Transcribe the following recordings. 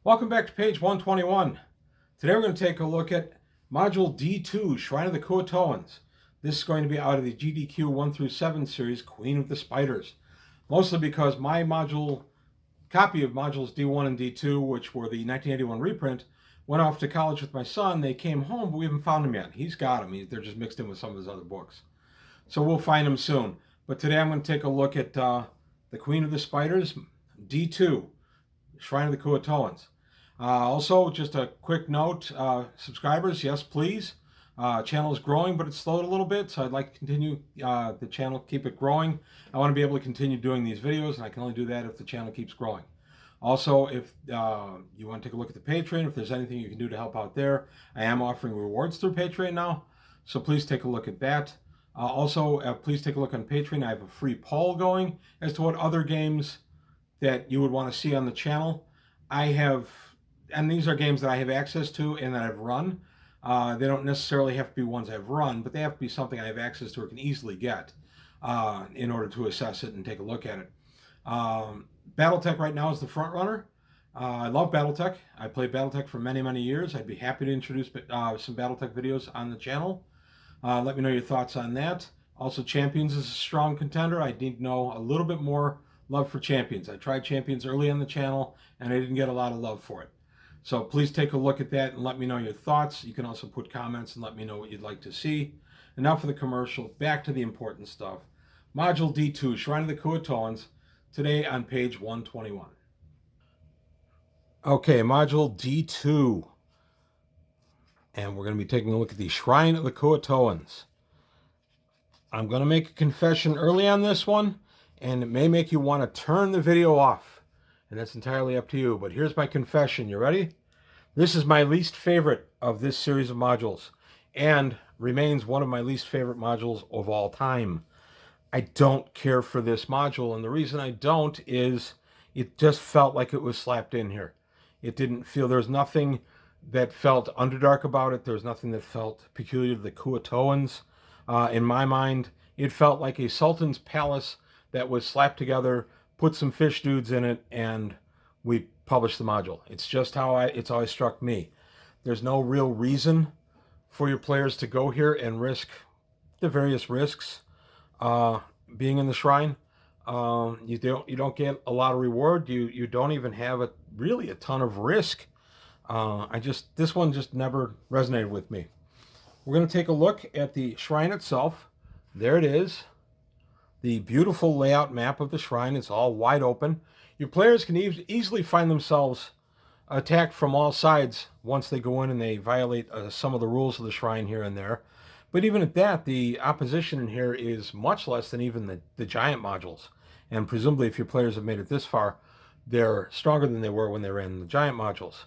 Welcome back to page 121. Today we're going to take a look at Module D2, Shrine of the Kuo-Toans. This is going to be out of the GDQ 1 through 7 series, Queen of the Spiders. Mostly because my copy of Modules D1 and D2, which were the 1981 reprint, went off to college with my son. They came home, but we haven't found them yet. He's got them. They're just mixed in with some of his other books. So we'll find them soon. But today I'm going to take a look at the Queen of the Spiders, D2, Shrine of the Kuo-Toans. Also, just a quick note, subscribers, yes, please. Channel is growing, but it's slowed a little bit, so I'd like to continue the channel, keep it growing. I want to be able to continue doing these videos, and I can only do that if the channel keeps growing. Also, if you want to take a look at the Patreon, if there's anything you can do to help out there, I am offering rewards through Patreon now, so please take a look at that. Please take a look on Patreon. I have a free poll going as to what other games that you would want to see on the channel. And these are games that I have access to and that I've run. They don't necessarily have to be ones I've run, but they have to be something I have access to or can easily get in order to assess it and take a look at it. Battletech right now is the front runner. I love Battletech. I played Battletech for many, many years. I'd be happy to introduce some Battletech videos on the channel. Let me know your thoughts on that. Also, Champions is a strong contender. I need to know a little bit more love for Champions. I tried Champions early on the channel, and I didn't get a lot of love for it. So please take a look at that and let me know your thoughts. You can also put comments and let me know what you'd like to see. And now for the commercial, back to the important stuff. Module D2, Shrine of the Kuo-Toans, today on page 121. Okay, Module D2. And we're going to be taking a look at the Shrine of the Kuo-Toans. I'm going to make a confession early on this one, and it may make you want to turn the video off. And that's entirely up to you. But here's my confession. You ready? This is my least favorite of this series of modules and remains one of my least favorite modules of all time. I don't care for this module, and the reason I don't is it just felt like it was slapped in here. It didn't feel, there's nothing that felt Underdark about it. There's nothing that felt peculiar to the Kuo-Toans. In my mind, it felt like a sultan's palace that was slapped together, put some fish dudes in it, and we published the module. It's just how it's always struck me. There's no real reason for your players to go here and risk the various risks being in the shrine. You don't get a lot of reward. You don't even have really a ton of risk. This one just never resonated with me. We're going to take a look at the shrine itself. There it is. The beautiful layout map of the shrine. It's all wide open. Your players can easily find themselves attacked from all sides once they go in and they violate some of the rules of the shrine here and there. But even at that, the opposition in here is much less than even the giant modules. And presumably, if your players have made it this far, they're stronger than they were when they ran the giant modules.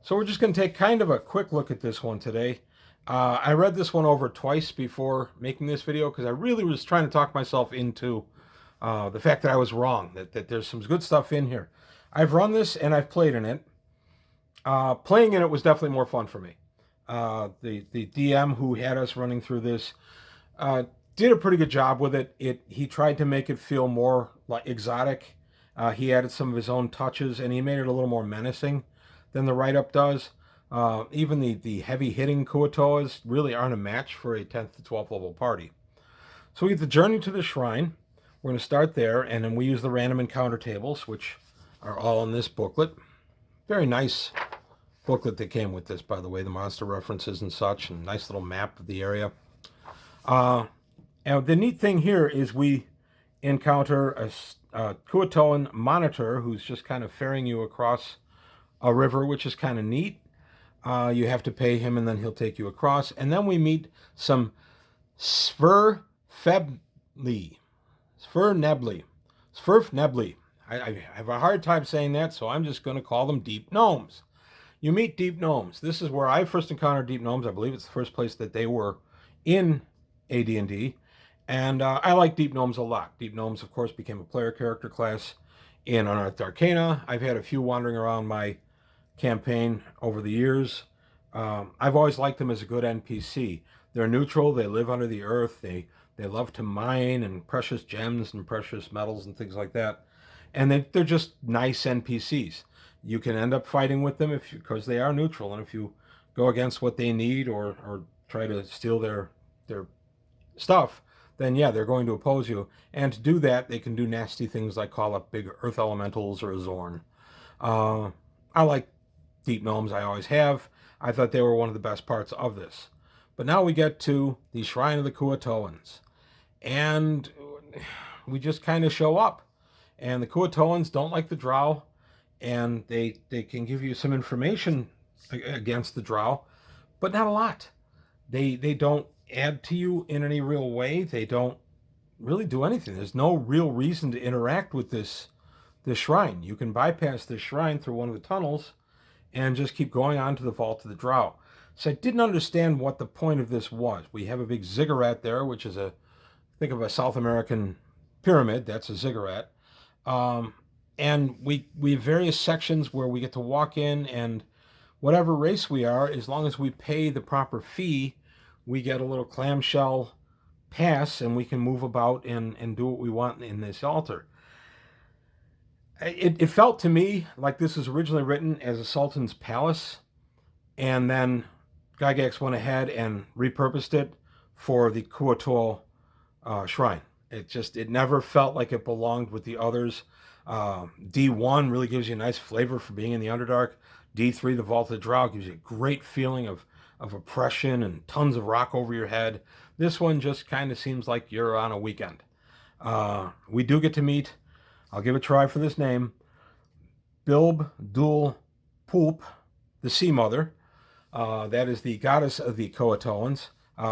So we're just going to take kind of a quick look at this one today. I read this one over twice before making this video because I really was trying to talk myself into the fact that I was wrong, that there's some good stuff in here. I've run this and I've played in it. Playing in it was definitely more fun for me. The DM who had us running through this did a pretty good job with it. He tried to make it feel more like exotic. He added some of his own touches, and he made it a little more menacing than the write-up does. Even the heavy-hitting Kuo-Toans really aren't a match for a 10th to 12th level party. So we get the journey to the shrine. We're going to start there, and then we use the random encounter tables, which are all in this booklet. Very nice booklet that came with this, by the way, the monster references and such, and nice little map of the area. And the neat thing here is we encounter a Kuo-Toan monitor who's just kind of ferrying you across a river, which is kind of neat. You have to pay him, and then he'll take you across. And then we meet some Svirfnebli. I have a hard time saying that, so I'm just going to call them deep gnomes. You meet deep gnomes. This is where I first encountered deep gnomes. I believe it's the first place that they were in AD&D. And I like deep gnomes a lot. Deep gnomes, of course, became a player character class in Unearthed Arcana. I've had a few wandering around my campaign over the years. I've always liked them as a good NPC. They're neutral. They live under the earth. They love to mine and precious gems and precious metals and things like that. And they're just nice NPCs. you can end up fighting with them because they are neutral, and if you go against what they need or try to steal their stuff, then yeah, they're going to oppose you. And to do that, they can do nasty things like call up big earth elementals or a Zorn. I like deep gnomes, I always have. I thought they were one of the best parts of this. But now we get to the Shrine of the Kuo-Toans. And we just kind of show up. And the Kuo-Toans don't like the drow, and they can give you some information against the drow, but not a lot. They don't add to you in any real way. They don't really do anything. There's no real reason to interact with this shrine. You can bypass this shrine through one of the tunnels and just keep going on to the Vault of the Drow. So I didn't understand what the point of this was. We have a big ziggurat there, which is think of a South American pyramid. That's a ziggurat. And we have various sections where we get to walk in, and whatever race we are, as long as we pay the proper fee, we get a little clamshell pass, and we can move about and do what we want in this altar. It felt to me like this was originally written as a Sultan's Palace, and then Gygax went ahead and repurposed it for the Kuo-Toa shrine. It never felt like it belonged with the others. D1 really gives you a nice flavor for being in the Underdark. D3, the Vault of the Drow, gives you a great feeling of oppression and tons of rock over your head. This one just kind of seems like you're on a weekend. We do get to meet, I'll give a try for this name, Bilb Dul Poop, the Sea Mother. That is the goddess of the Kuo-Toans.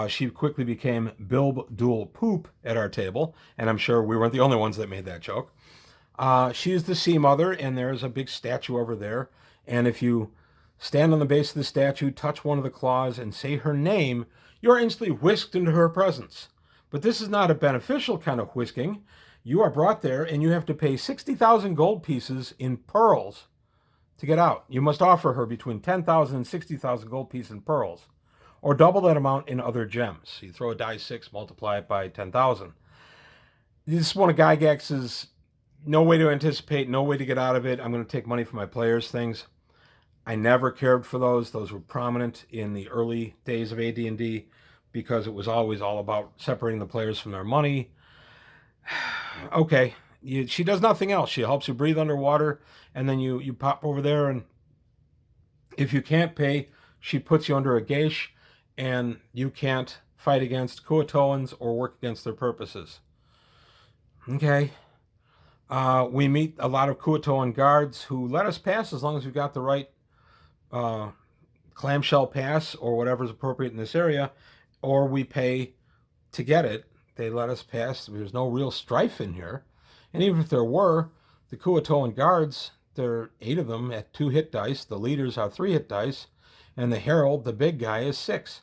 She quickly became Bilb Dul Poop at our table, and I'm sure we weren't the only ones that made that joke. She is the Sea Mother, and there's a big statue over there. And if you stand on the base of the statue, touch one of the claws, and say her name, you're instantly whisked into her presence. But this is not a beneficial kind of whisking. You are brought there, and you have to pay 60,000 gold pieces in pearls to get out. You must offer her between 10,000 and 60,000 gold pieces in pearls, or double that amount in other gems. You throw a die 6, multiply it by 10,000. This is one of Gygax's no way to anticipate, no way to get out of it. I'm going to take money from my players things. I never cared for those. Those were prominent in the early days of AD&D because it was always all about separating the players from their money. Okay, she does nothing else. She helps you breathe underwater, and then you pop over there, and if you can't pay, she puts you under a gauge, and you can't fight against Kuo-Toans or work against their purposes. Okay. We meet a lot of Kuo-Toan guards who let us pass as long as we've got the right clamshell pass or whatever's appropriate in this area, or we pay to get it. They let us pass. There's no real strife in here. And even if there were, the Kuo-Toan guards, there are 8 of them at 2 hit dice. The leaders are 3 hit dice. And the herald, the big guy, is 6.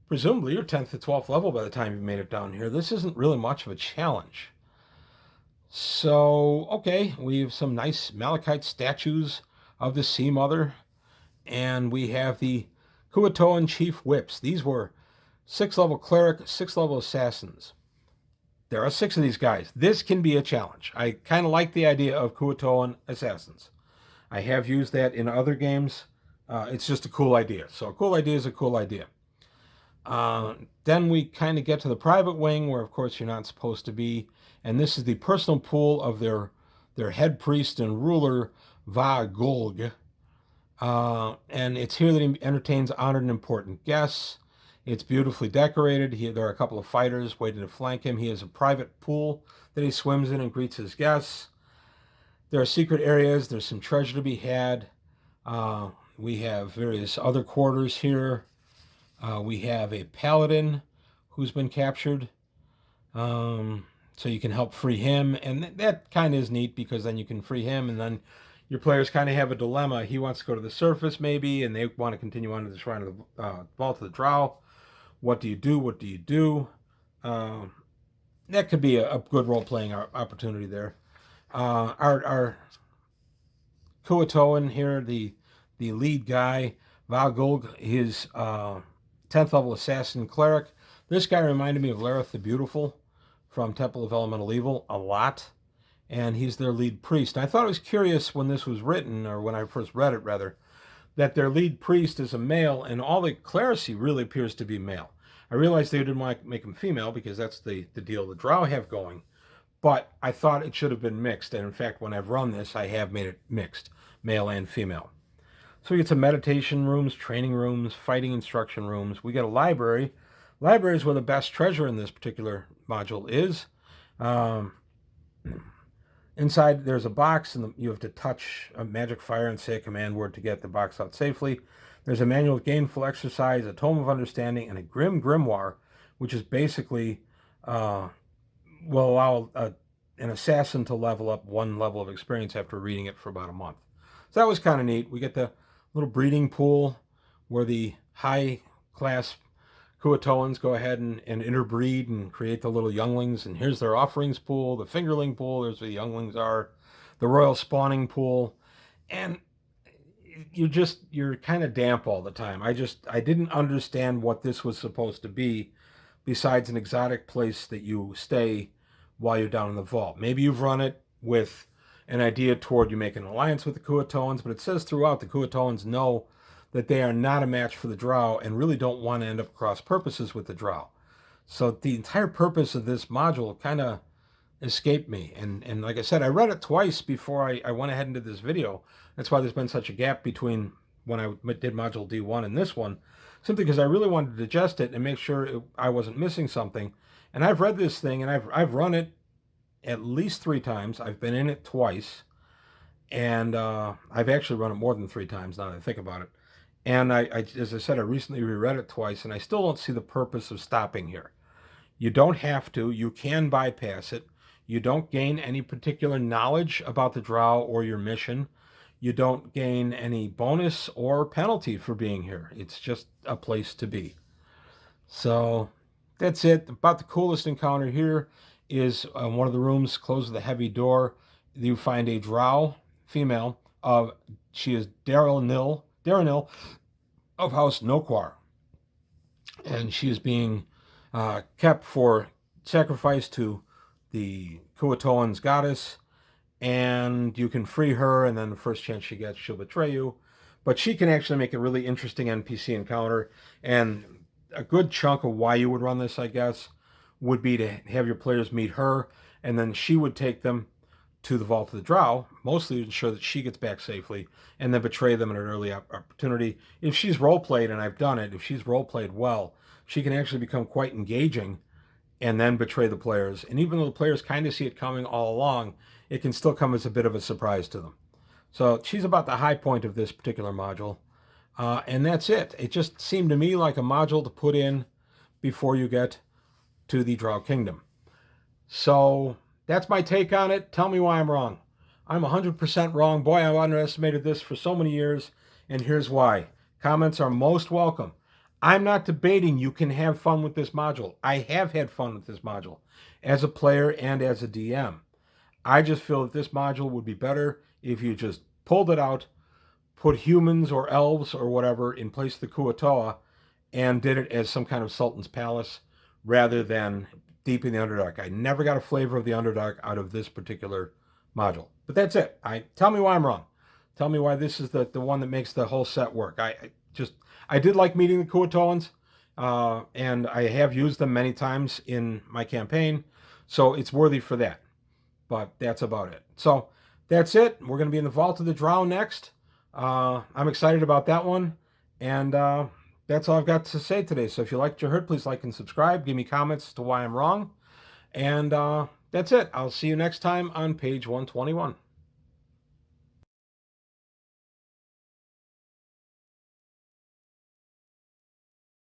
Presumably you're 10th to 12th level by the time you've made it down here. This isn't really much of a challenge. So, okay, we have some nice malachite statues of the Sea Mother. And we have the Kuo-Toan Chief Whips. These were 6th level cleric, 6th level assassins. There are 6 of these guys. This can be a challenge. I kind of like the idea of Kuo-Toan assassins. I have used that in other games. It's just a cool idea. So a cool idea is a cool idea. Then we kind of get to the private wing where, of course, you're not supposed to be. And this is the personal pool of their head priest and ruler, Va-Gulg. And it's here that he entertains honored and important guests. It's beautifully decorated. There are a couple of fighters waiting to flank him. He has a private pool that he swims in and greets his guests. There are secret areas. There's some treasure to be had. We have various other quarters here. We have a paladin who's been captured. So you can help free him. And that kind of is neat because then you can free him, and then your players kind of have a dilemma. He wants to go to the surface maybe, and they want to continue on to the Shrine of the Vault of the Drow. What do you do? What do you do? That could be a good role-playing opportunity there. Our Kuo-Toan here, the lead guy, Va-Gulg, his 10th level assassin cleric. This guy reminded me of Lareth the Beautiful from Temple of Elemental Evil a lot. and he's their lead priest. And I thought it was curious when this was written, or when I first read it rather, that their lead priest is a male, and all the clerisy really appears to be male. I realized they didn't want to make him female because that's the deal the Drow have going, but I thought it should have been mixed, and in fact, when I've run this, I have made it mixed, male and female. So we get some meditation rooms, training rooms, fighting instruction rooms. We get a library. Library is where the best treasure in this particular module is. Um, Inside, there's a box, and you have to touch a magic fire and say a command word to get the box out safely. There's a manual of gainful exercise, a tome of understanding, and a grim grimoire, which is basically will allow an assassin to level up 1 level of experience after reading it for about a month. So that was kind of neat. We get the little breeding pool where the high-class Kuo-Toans go ahead and interbreed and create the little younglings. And here's their offerings pool, the fingerling pool. There's where the younglings are, the royal spawning pool. And you're kind of damp all the time. I didn't understand what this was supposed to be besides an exotic place that you stay while you're down in the vault. Maybe you've run it with an idea toward you make an alliance with the Kuo-Toans, but it says throughout the Kuo-Toans know that they are not a match for the Drow and really don't want to end up cross purposes with the Drow. So the entire purpose of this module kind of escaped me. And like I said, I read it twice before I went ahead and did this video. That's why there's been such a gap between when I did module D1 and this one, simply because I really wanted to digest it and make sure I wasn't missing something. And I've read this thing, and I've run it at least 3 times. I've been in it twice, and I've actually run it more than 3 times now that I think about it. And I, as I said, I recently reread it twice, and I still don't see the purpose of stopping here. You don't have to. You can bypass it. You don't gain any particular knowledge about the Drow or your mission. You don't gain any bonus or penalty for being here. It's just a place to be. So that's it. About the coolest encounter here is one of the rooms, close with a heavy door. You find a Drow female. She is Daranil of House Noquar. And she is being kept for sacrifice to the Kuo-Toans goddess. And you can free her, and then the first chance she gets, she'll betray you. But she can actually make a really interesting NPC encounter. And a good chunk of why you would run this, I guess, would be to have your players meet her, and then she would take them to the Vault of the Drow, mostly to ensure that she gets back safely, and then betray them at an early opportunity. If she's role-played, and I've done it, if she's role-played well, she can actually become quite engaging and then betray the players. And even though the players kind of see it coming all along, it can still come as a bit of a surprise to them. So she's about the high point of this particular module. And that's it. It just seemed to me like a module to put in before you get to the Drow Kingdom. So that's my take on it. Tell me why I'm wrong. I'm 100% wrong. Boy, I've underestimated this for so many years, and here's why. Comments are most welcome. I'm not debating you can have fun with this module. I have had fun with this module as a player and as a DM. I just feel that this module would be better if you just pulled it out, put humans or elves or whatever in place of the Kuo-Toa, and did it as some kind of Sultan's Palace rather than deep in the Underdark. I never got a flavor of the Underdark out of this particular module. But that's it. Tell me why I'm wrong. Tell me why this is the one that makes the whole set work. I did like meeting the Kuo-Toans, and I have used them many times in my campaign, so it's worthy for that. But that's about it. So that's it. We're going to be in the Vault of the Drow next. I'm excited about that one, and that's all I've got to say today. So if you liked what you heard, please like and subscribe. Give me comments as to why I'm wrong. And that's it. I'll see you next time on page 121.